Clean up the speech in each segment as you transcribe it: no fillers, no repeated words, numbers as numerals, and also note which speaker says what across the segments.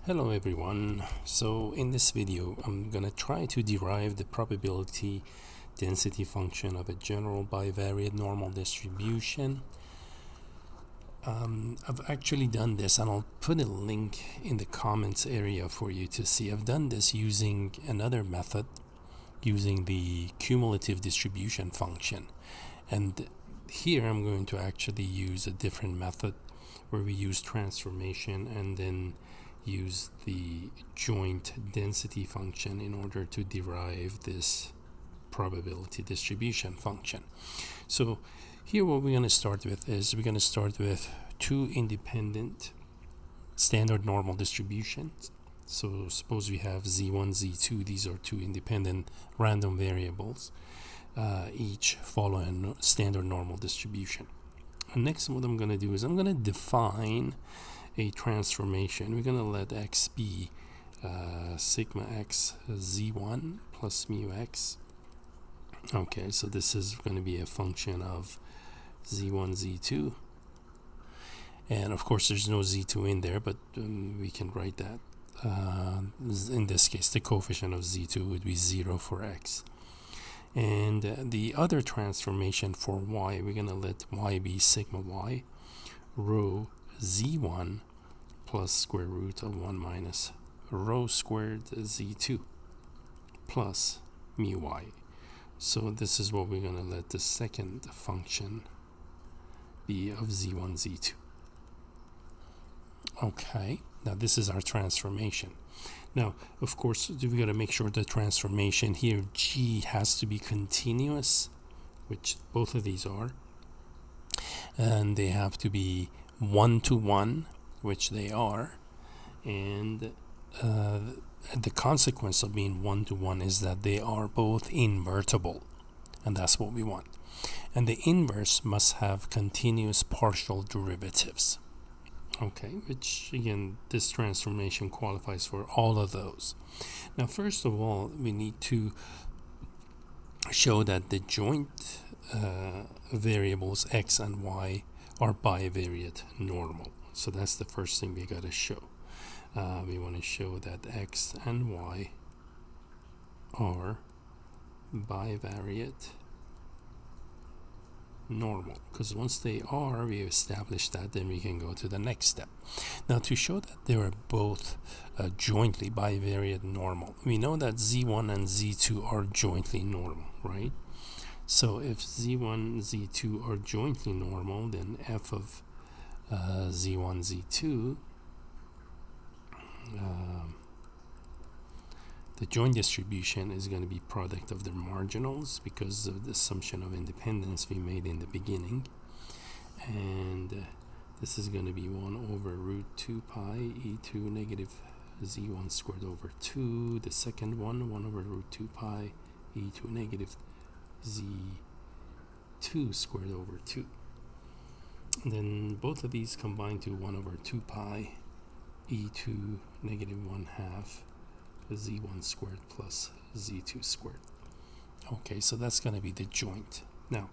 Speaker 1: Hello everyone. So in this video I'm gonna try to derive the probability density function of a general bivariate normal distribution. I've actually done this and I'll put a link in the comments area for you to see. I've done this using another method, using the cumulative distribution function, and here I'm going to actually use a different method where we use transformation and then use the joint density function in order to derive this probability distribution function. So here what we're going to start with is we're going to start with two independent standard normal distributions. So suppose we have z1, z2. These are two independent random variables, each follow a standard normal distribution. And next, what I'm going to do is I'm going to define a transformation. We're going to let x be sigma x z1 plus mu x. Okay, so this is going to be a function of z1, z2. And of course, there's no z2 in there, but we can write that. In this case, the coefficient of z2 would be 0 for x. And the other transformation for y, we're going to let y be sigma y rho z1 plus square root of 1 minus rho squared z2 plus mu y. So this is what we're going to let the second function be of z1, z2. Okay, now this is our transformation. Now, of course, we got to make sure the transformation here, g, has to be continuous, which both of these are. And they have to be 1-to-1, which they are. And the consequence of being 1-to-1 is that they are both invertible. And that's what we want. And the inverse must have continuous partial derivatives. Okay, which again, this transformation qualifies for all of those. Now, first of all, we need to show that the joint variables x and y are bivariate normal. So that's the first thing we got to show. We want to show that x and y are bivariate normal, because once they are, we establish that, then we can go to the next step. Now, to show that they are both jointly bivariate normal, we know that z1 and z2 are jointly normal, right? So if z1 z2 are jointly normal, then f of z1 z2, the joint distribution is going to be product of their marginals because of the assumption of independence we made in the beginning. And this is going to be 1 over root 2 pi e2 negative z1 squared over 2. The second one, 1 over root 2 pi e2 negative z2 squared over 2. And then both of these combine to 1 over 2 pi e2 negative 1 half z1 squared plus z2 squared. Okay, so that's going to be the joint. Now,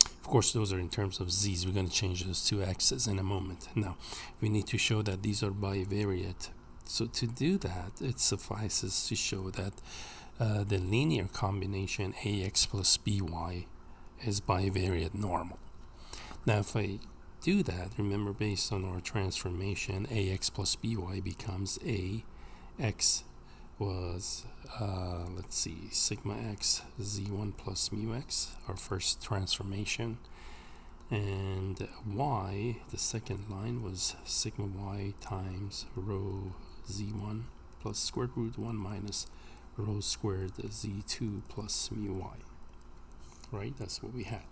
Speaker 1: of course, those are in terms of z's. We're going to change those two x's in a moment. Now, we need to show that these are bivariate. So to do that, it suffices to show that the linear combination ax plus by is bivariate normal. Now, if I do that, remember, based on our transformation, ax plus by becomes a x was, let's see, sigma x z1 plus mu x, our first transformation, and y, the second line, was sigma y times rho z1 plus square root 1 minus rho squared z2 plus mu y. Right, that's what we had.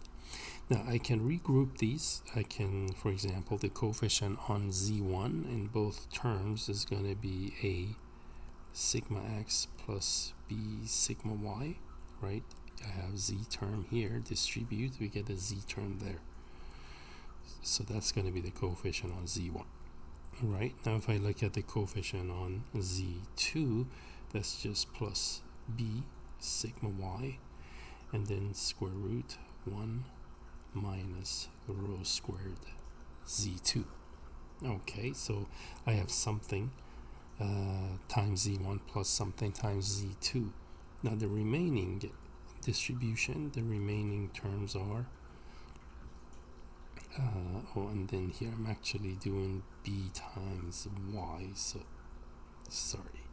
Speaker 1: Now I can regroup these. I can, for example, the coefficient on z1 in both terms is going to be a sigma x plus b sigma y, right? I have z term here, distribute, we get a z term there. So that's going to be the coefficient on z1, right? Now if I look at the coefficient on z2, that's just plus b sigma y, and then square root 1 minus rho squared z2. Okay, so I have something times z1 plus something times z2. Now the remaining distribution, the remaining terms are and then here I'm actually doing b times y, so sorry,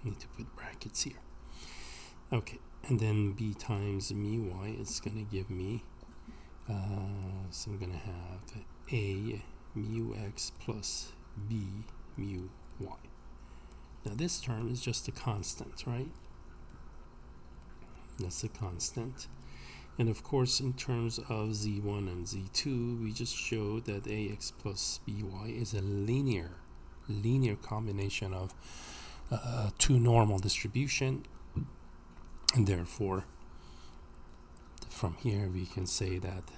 Speaker 1: need to put brackets here. Okay, and then b times mu y is going to give me so I'm going to have a mu x plus b mu y. Now this term is just a constant, right? That's a constant. And of course, in terms of z1 and z2, we just showed that ax plus by is a linear combination of two normal distribution, and therefore from here we can say that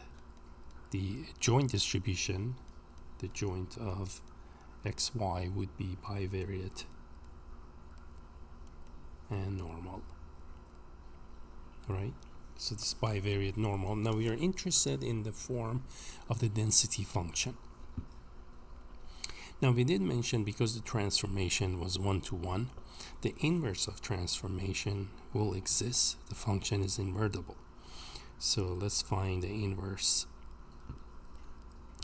Speaker 1: the joint distribution, the joint of xy, would be bivariate and normal, right? So this bivariate normal. Now we are interested in the form of the density function. Now we did mention, because the transformation was 1-to-1, the inverse of transformation will exist. The function is invertible. So let's find the inverse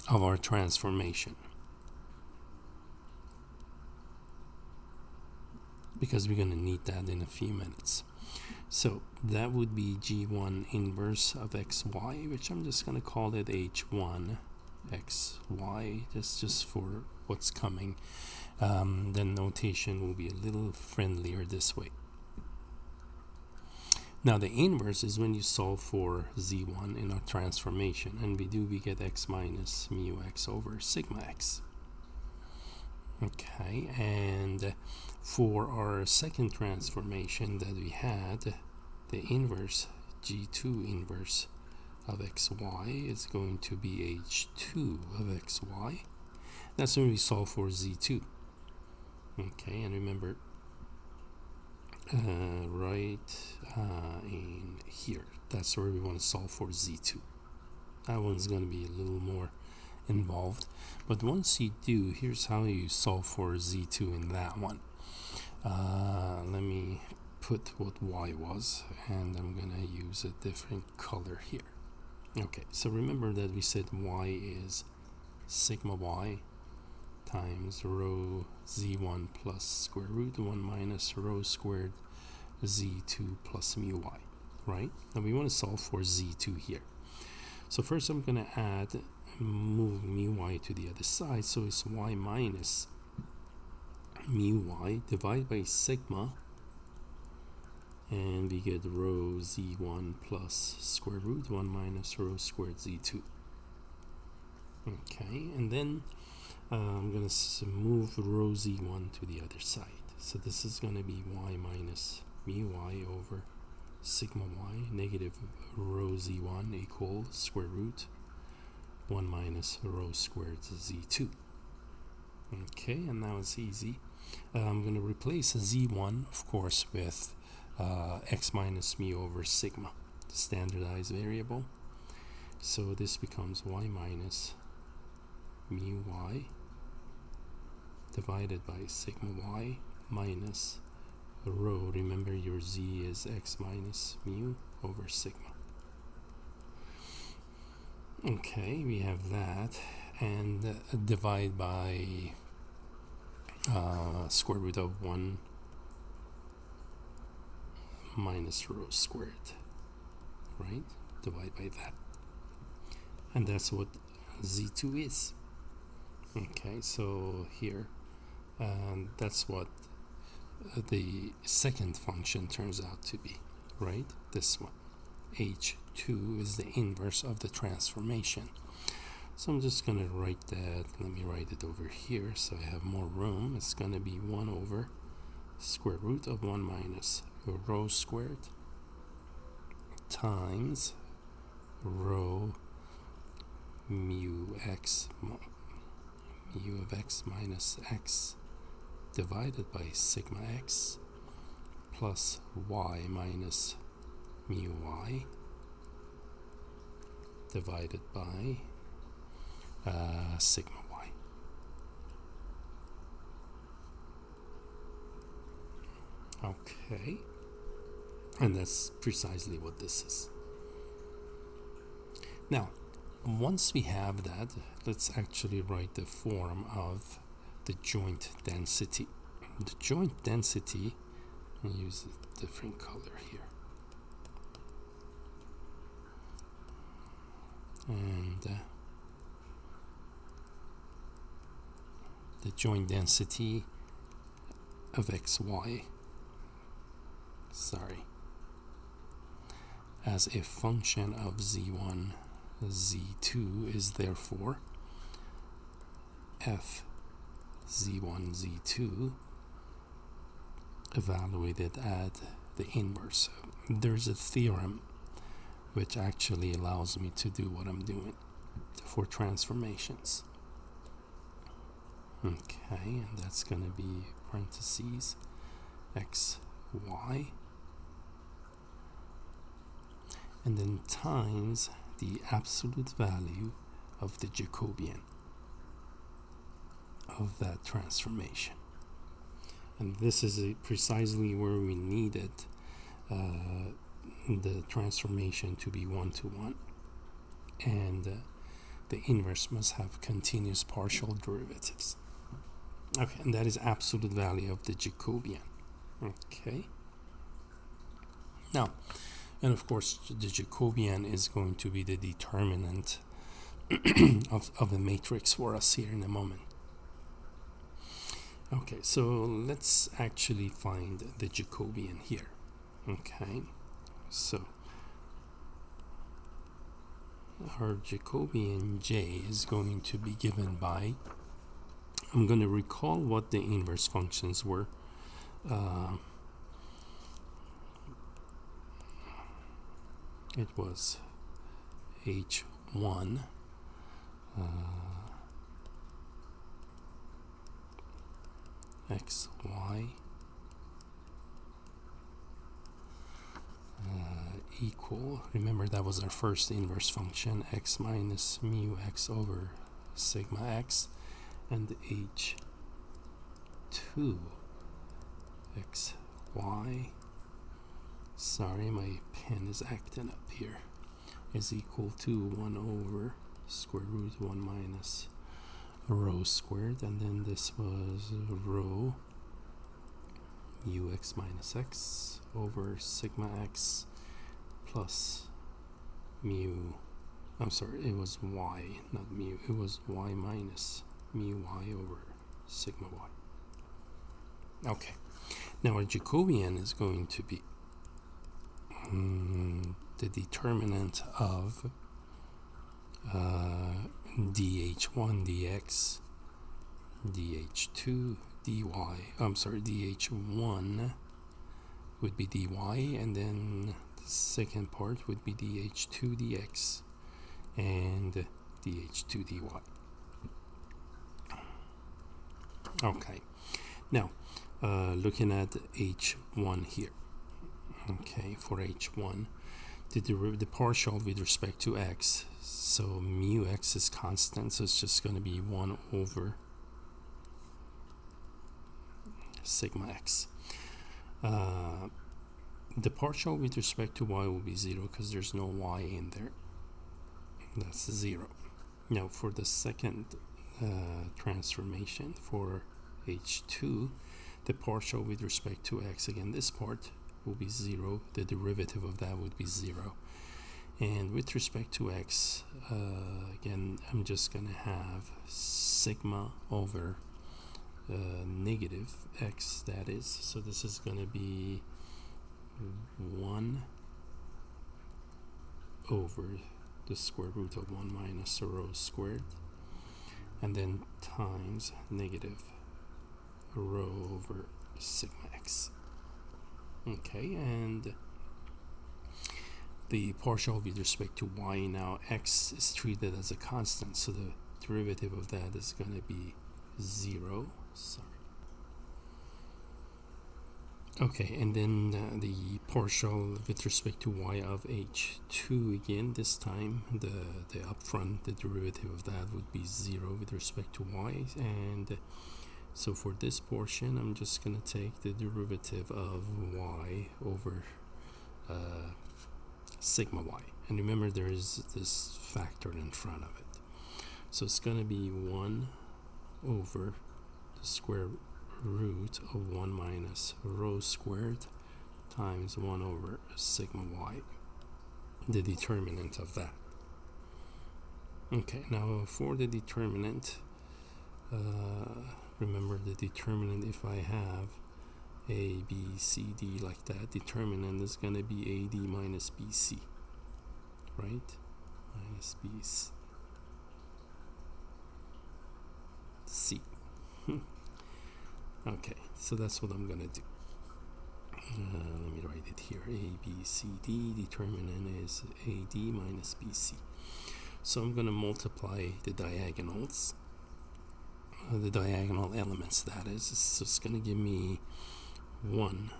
Speaker 1: of our transformation, because we're going to need that in a few minutes. So that would be g1 inverse of xy, which I'm just going to call it h1 xy. That's just for what's coming. Then notation will be a little friendlier this way. Now the inverse is when you solve for z1 in our transformation, and we get x minus mu x over sigma x. Okay, and for our second transformation that we had, the inverse, g2 inverse of xy, is going to be h2 of xy. That's when we solve for z2. Okay, and remember, right in here, that's where we want to solve for z2. That one's going to be a little more involved, but once you do, here's how you solve for z2 in that one. Let me put what y was, and I'm gonna use a different color here. Okay, so remember that we said y is sigma y times rho z1 plus square root 1 minus rho squared z2 plus mu y, right? Now we want to solve for z2 here. So first I'm going to move mu y to the other side, so it's y minus mu y divided by sigma, and we get rho z1 plus square root 1 minus rho squared z2. Okay, and then I'm going to move rho z1 to the other side. So this is going to be y minus mu y over sigma y negative rho z1 equal square root 1 minus rho squared z2. Okay, and now it's easy. I'm going to replace z1, of course, with x minus mu over sigma, the standardized variable. So this becomes y minus mu y divided by sigma y minus rho. Remember, your z is x minus mu over sigma. Okay, we have that, and divide by square root of 1 minus rho squared, right? Divide by that, and that's what z2 is. Okay, so here that's what the second function turns out to be, right? This one, h2, is the inverse of the transformation. So I'm just going to write that. Let me write it over here so I have more room. It's going to be 1 over square root of 1 minus rho squared times rho mu of x minus x divided by sigma x plus y minus mu y divided by sigma y. Okay, and that's precisely what this is. Now, once we have that, let's actually write the form of the joint density. The joint density, I'll use a different color here. And the joint density of xy, as a function of z1, z2 is therefore f z1, z2 evaluated at the inverse. There's a theorem which actually allows me to do what I'm doing for transformations. Okay, and that's going to be parentheses x, y, and then times the absolute value of the Jacobian of that transformation. And this is precisely where we needed the transformation to be 1-to-1, and the inverse must have continuous partial derivatives. Okay, and that is absolute value of the Jacobian. Okay. Now, and of course, the Jacobian is going to be the determinant of a matrix for us here in a moment. Okay, so let's actually find the Jacobian here. Okay, so our Jacobian J is going to be given by, I'm going to recall what the inverse functions were. It was h1 xy equal, remember that was our first inverse function, x minus mu x over sigma x, and h2 xy, sorry my pen is acting up here, is equal to 1 over square root 1 minus rho squared, and then this was rho ux minus x over sigma x plus mu, I'm sorry, it was y, not mu, it was y minus mu y over sigma y. Okay, now our Jacobian is going to be the determinant of dh1 dx, dh2 dy, I'm sorry, dh1 would be dy, and then the second part would be dh2 dx and dh2 dy. Okay, now looking at h1 here. Okay, for h1, the partial with respect to x, so mu x is constant, so it's just going to be 1 over sigma x. The partial with respect to y will be 0 because there's no y in there. That's 0. Now for the second transformation for h2, the partial with respect to x, again this part will be 0, the derivative of that would be 0, and with respect to x, again I'm just going to have sigma over negative x, that is, so this is going to be 1 over the square root of 1 minus rho squared, and then times negative rho over sigma x. Okay, and the partial with respect to y, now x is treated as a constant, so the derivative of that is going to be 0. Sorry. Okay, and then the partial with respect to y of h2, again this time the upfront, the derivative of that would be 0 with respect to y, and So for this portion, I'm just going to take the derivative of y over sigma y. And remember, there is this factor in front of it. So it's going to be 1 over the square root of 1 minus rho squared times 1 over sigma y, the determinant of that. Okay, now for the determinant, remember the determinant, if I have a, b, c, d like that, determinant is going to be ad minus bc, right? Minus bc. Okay, so that's what I'm going to do. Let me write it here. A, B, C, D. Determinant is AD minus BC. So I'm going to multiply the diagonals, the diagonal elements, that is. So it's going to give me 1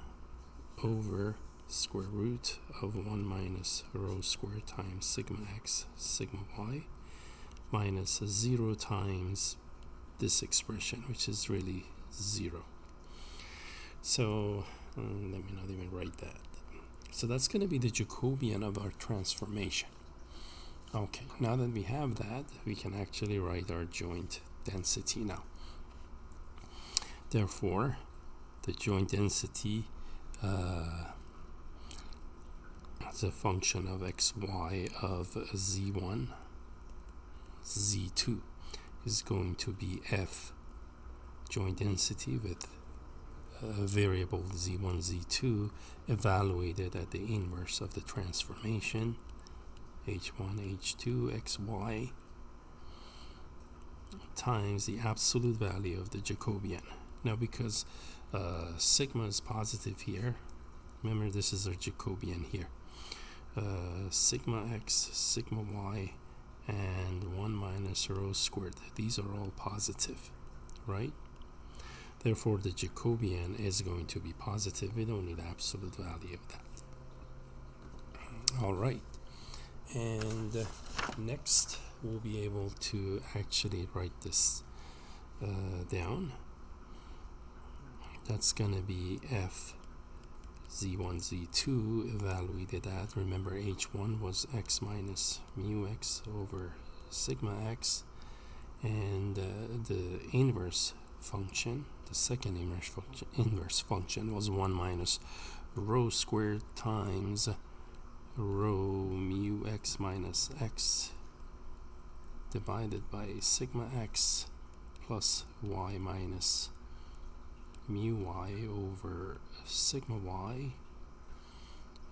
Speaker 1: over square root of 1 minus rho squared times sigma x, sigma y, minus 0 times this expression, which is really 0. So let me not even write that. So that's going to be the Jacobian of our transformation. Okay, now that we have that, we can actually write our joint density now. Therefore, the joint density as a function of xy of z1, z2 is going to be f joint density with variable z1, z2 evaluated at the inverse of the transformation h1, h2, xy times the absolute value of the Jacobian. Now, because sigma is positive here, remember this is our Jacobian here, sigma x, sigma y, and 1 minus rho squared, these are all positive, right? Therefore, the Jacobian is going to be positive. We don't need absolute value of that. All right. And next, we'll be able to actually write this down. That's going to be f z1, z2 evaluated at, remember h1 was x minus mu x over sigma x, and the inverse function, the second inverse function was 1 minus rho squared times rho mu x minus x divided by sigma x plus y minus mu y over sigma y,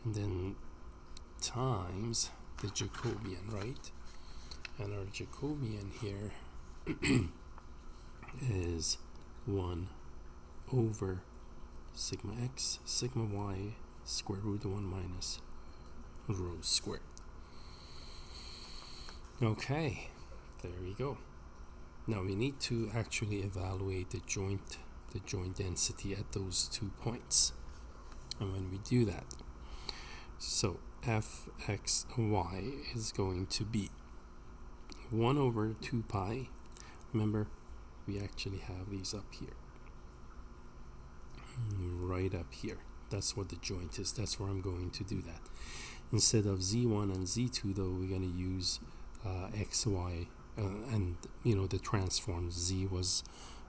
Speaker 1: and then times the Jacobian, right? And our Jacobian here is 1 over sigma x, sigma y, square root of 1 minus rho squared. Okay, there we go. Now we need to actually evaluate the joint density at those 2 points. And when we do that, so fxy is going to be 1 over 2 pi. Remember, we actually have these up here, right up here. That's what the joint is. That's where I'm going to do that. Instead of z1 and z2, though, we're going to use xy, and the transform. Z was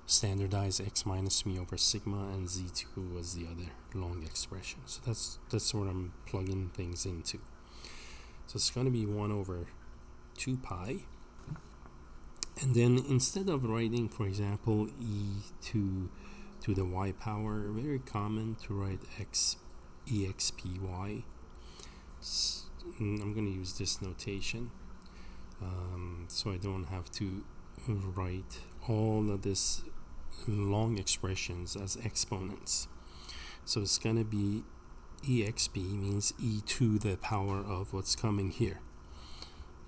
Speaker 1: standardized x minus mu over sigma, and z2 was the other long expression. So that's what I'm plugging things into. So it's going to be 1 over 2 pi. And then instead of writing, for example, e to the y power, very common to write expy. I'm going to use this notation, so I don't have to write all of this long expressions as exponents. So it's going to be exp means e to the power of what's coming here.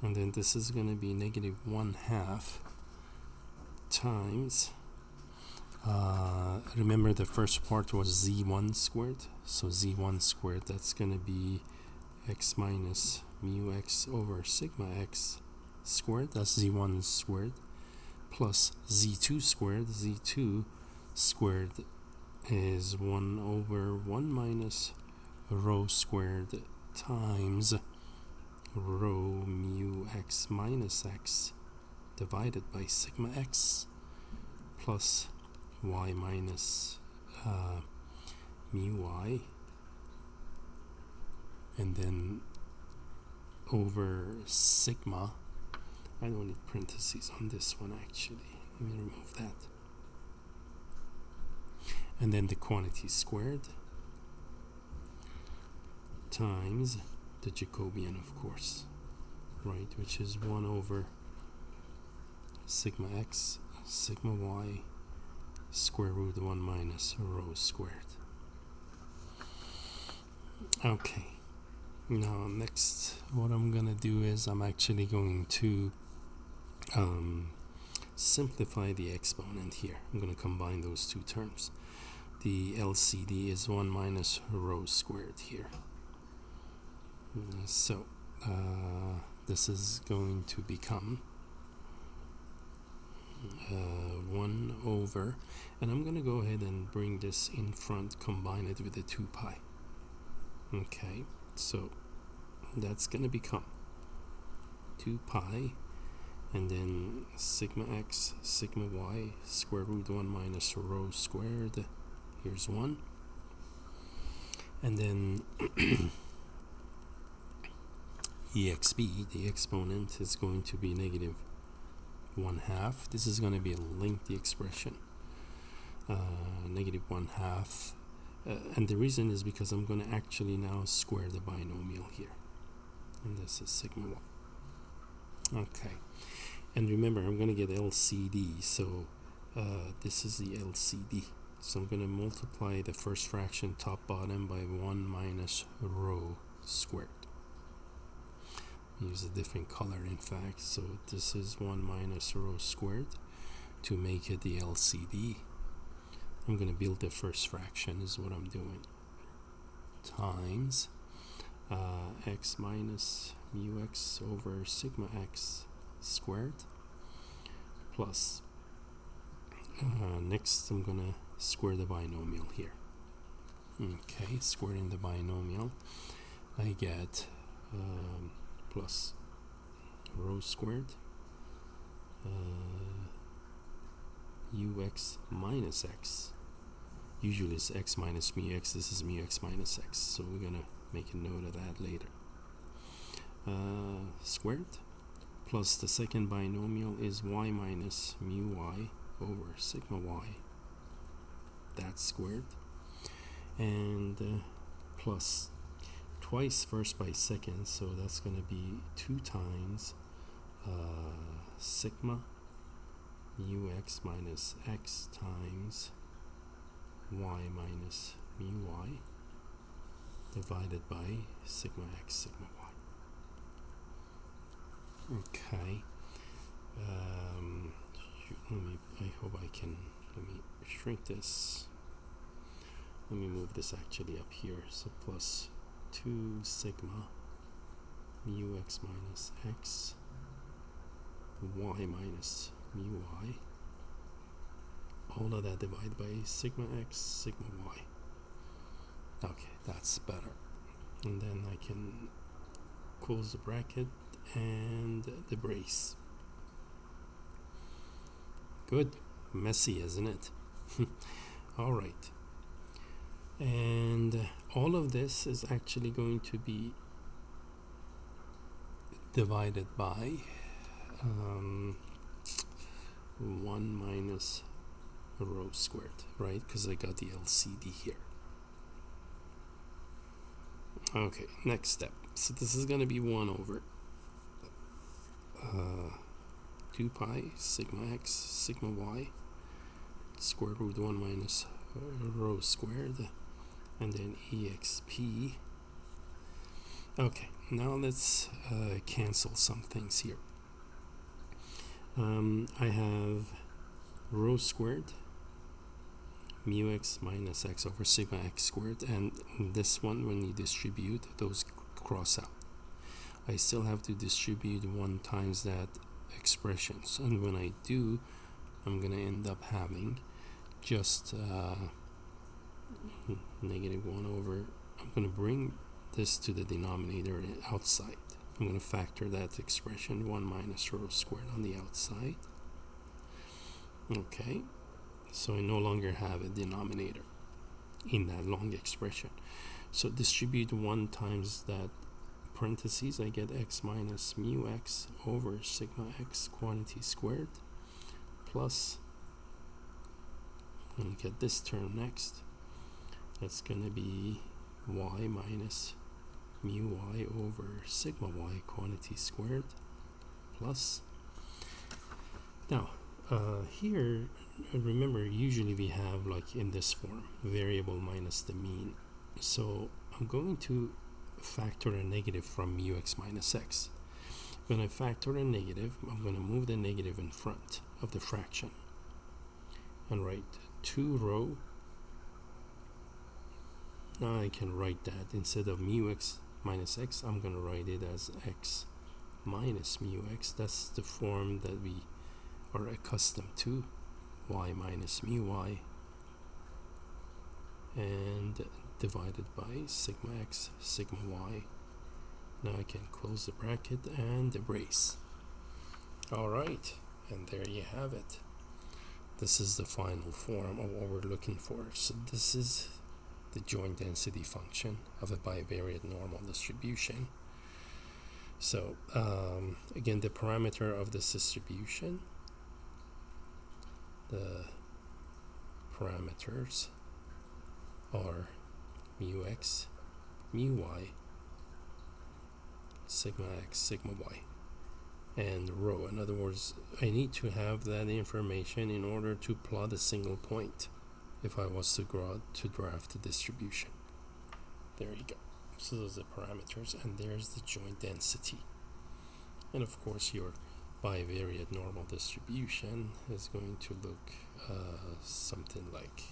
Speaker 1: And then this is going to be negative 1/2 times, remember the first part was z1 squared. So z1 squared, that's going to be x minus mu x over sigma x squared. That's z1 squared. Plus z2 squared. Z2 squared is 1 over 1 minus rho squared times rho mu x minus x divided by sigma x plus y minus mu y, and then over sigma. I don't need parentheses on this one actually. Let me remove that. And then the quantity squared times the Jacobian, of course, right, which is 1 over sigma x sigma y square root 1 minus rho squared. Okay, now next what I'm gonna do is I'm actually going to simplify the exponent here. I'm gonna combine those two terms. The LCD is 1 minus rho squared here. So this is going to become 1 over, and I'm going to go ahead and bring this in front, combine it with the 2 pi. Okay, so that's going to become 2 pi, and then sigma x, sigma y, square root 1 minus rho squared. Here's 1. And then exp, the exponent, is going to be negative 1/2. This is going to be a lengthy expression. Negative 1/2. And the reason is because I'm going to actually now square the binomial here. And this is sigma y. Okay. And remember, I'm going to get LCD. So this is the LCD. So I'm going to multiply the first fraction top bottom by 1 minus rho squared. Use a different color, in fact. So this is 1 minus rho squared to make it the LCD. I'm going to build the first fraction is what I'm doing. Times x minus mu x over sigma x squared plus next I'm going to square the binomial here. Okay, squaring the binomial, I get plus rho squared ux minus x. Usually it's x minus mu x. This is mu x minus x, so we're gonna make a note of that later. Squared plus the second binomial is y minus mu y over sigma y. That's squared, and plus twice first by second, so that's going to be 2 times sigma mu x minus x times y minus mu y divided by sigma x sigma y. Okay. I hope I can. Let me shrink this. Let me move this actually up here. So plus 2 sigma mu x minus x y minus mu y, all of that divided by sigma x sigma y. Okay, that's better. And then I can close the bracket and the brace. Good. Messy, isn't it? All right. And all of this is actually going to be divided by 1 minus rho squared, right? Because I got the LCD here. Okay, next step. So this is going to be 1 over 2 pi sigma x sigma y square root 1 minus rho squared, and then exp. Okay, now let's cancel some things here. I have rho squared mu x minus x over sigma x squared, and this one, when you distribute, those cross out. I still have to distribute 1 times that expressions, and when I do, I'm going to end up having just negative 1 over, I'm going to bring this to the denominator outside. I'm going to factor that expression 1 minus rho squared on the outside. Okay, so I no longer have a denominator in that long expression. So distribute 1 times that parentheses, I get x minus mu x over sigma x quantity squared plus, I'm going to get this term next. That's going to be y minus mu y over sigma y quantity squared plus. Now, here, remember, usually we have, like in this form, variable minus the mean. So I'm going to factor a negative from mu x minus x. When I factor a negative, I'm going to move the negative in front of the fraction and write 2 rho. Now I can write that instead of mu x minus x, I'm going to write it as x minus mu x. That's the form that we are accustomed to, y minus mu y, and divided by sigma x sigma y. Now I can close the bracket and erase. Alright, and there you have it. This is the final form of what we're looking for. So this is the joint density function of a bivariate normal distribution. So again, the parameter of this distribution, the parameters are mu x, mu y, sigma x, sigma y, and rho. In other words, I need to have that information in order to plot a single point if I was to graph the distribution. There you go. So those are the parameters, and there's the joint density. And of course, your bivariate normal distribution is going to look something like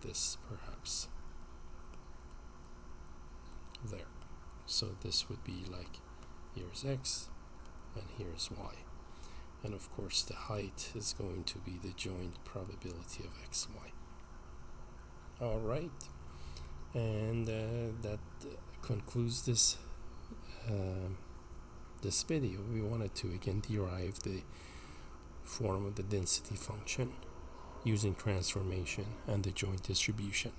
Speaker 1: this, perhaps. There. So this would be like, here's x and here's y. And of course the height is going to be the joint probability of xy. Alright, and that concludes this this video. We wanted to again derive the form of the density function using transformation and the joint distribution.